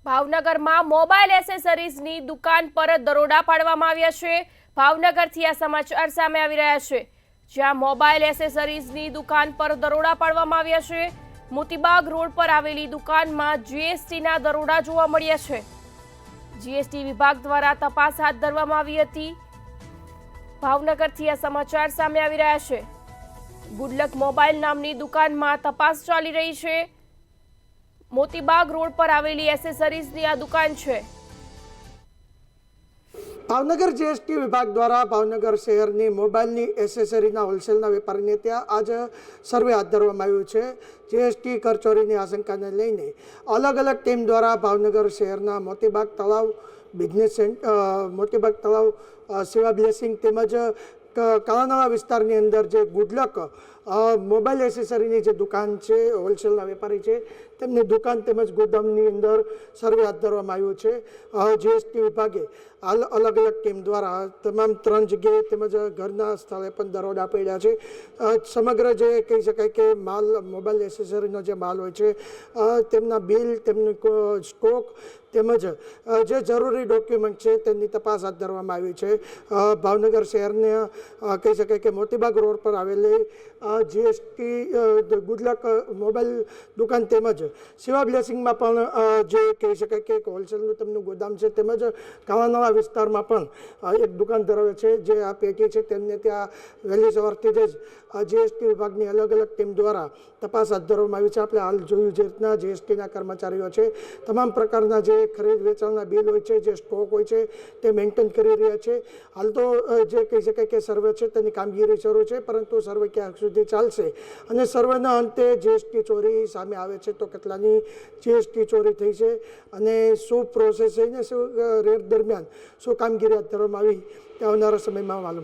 ભાવનગરમાં મોબાઈલ એસેસરીઝની દુકાન પર દરોડા પાડવામાં આવ્યા છે। ભાવનગરથી આ સમાચાર સામે આવી રહ્યા છે, જ્યાં મોબાઈલ એસેસરીઝની દુકાન પર દરોડા પાડવામાં આવ્યા છે। મોતીબાગ રોડ પર આવેલી દુકાનમાં જીએસટીના દરોડા જોવા મળ્યા છે। જીએસટી વિભાગ દ્વારા તપાસ હાથ ધરવામાં આવી હતી। ભાવનગરથી આ સમાચાર સામે આવી રહ્યા છે। ગુડલક મોબાઈલ નામની દુકાનમાં તપાસ ચાલી રહી છે। મોતીબાગ રોડ પર આવેલી એસેસરીઝની આ દુકાન છે। ભાવનગર જીએસટી વિભાગ દ્વારા ભાવનગર શહેરની મોબાઈલની એસેસરીના હોલસેલના વેપારીને ત્યાં આજ સર્વે હાથ ધરવામાં આવ્યું છે। જીએસટી કરચોરીની આશંકાને લઈને અલગ અલગ ટીમ દ્વારા ભાવનગર શહેરના મોતીબાગ તળાવ બિઝનેસ મોતીબાગ તળાવ સેવા બ્લેસિંગ તેમજ કાળાનાળા વિસ્તારની અંદર જે ગુડલક મોબાઈલ એસેસરીની જે દુકાન છે, હોલસેલના વેપારી છે, તેમની દુકાન તેમજ ગોદામની અંદર સર્વે હાથ ધરવામાં આવ્યું છે। જીએસટી વિભાગે અલગ અલગ ટીમ દ્વારા તમામ 3 જગ્યાએ તેમજ ઘરના સ્થળે પણ દરોડા પાડ્યા છે। સમગ્ર જે કહી શકાય કે માલ મોબાઈલ એસેસરીનો જે માલ હોય છે, તેમના બિલ, તેમનું સ્ટોક તેમજ જે જરૂરી ડોક્યુમેન્ટ છે તેની તપાસ હાથ ધરવામાં આવી છે। ભાવનગર શહેરને કહી શકાય કે મોતીબાગ રોડ પર આવેલી જીએસટી ગુડલક મોબાઈલ દુકાન તેમજ સેવા બ્લેસિંગમાં પણ જે કહી શકાય કે હોલસેલનું તેમનું ગોદામ છે, તેમજ કાળાનાળા વિસ્તારમાં પણ એક દુકાન ધરાવે છે। જે આ પેટી છે તેમને ત્યાં વહેલી સવારથી જ જીએસટી વિભાગની અલગ અલગ ટીમ દ્વારા તપાસ હાથ ધરવામાં આવી છે। આપણે હાલ જોયું જે રીતના જીએસટીના કર્મચારીઓ છે, તમામ પ્રકારના જે ખરીદ વેચાણના બિલ હોય છે, જે સ્ટોક હોય છે, તે મેન્ટેન કરી રહ્યા છે। હાલ તો જે કહી શકાય કે સર્વે છે તેની કામગીરી શરૂ છે, પરંતુ સર્વે ક્યાં સુધી ચાલશે અને સર્વેના અંતે જીએસટી ચોરી સામે આવે છે તો કેટલાની જીએસટી ચોરી થઈ છે અને શું પ્રોસેસ છે ને શું રેડ દરમિયાન શું કામગીરી હાથ ધરવામાં આવી તે આવનારા સમયમાં માલુમ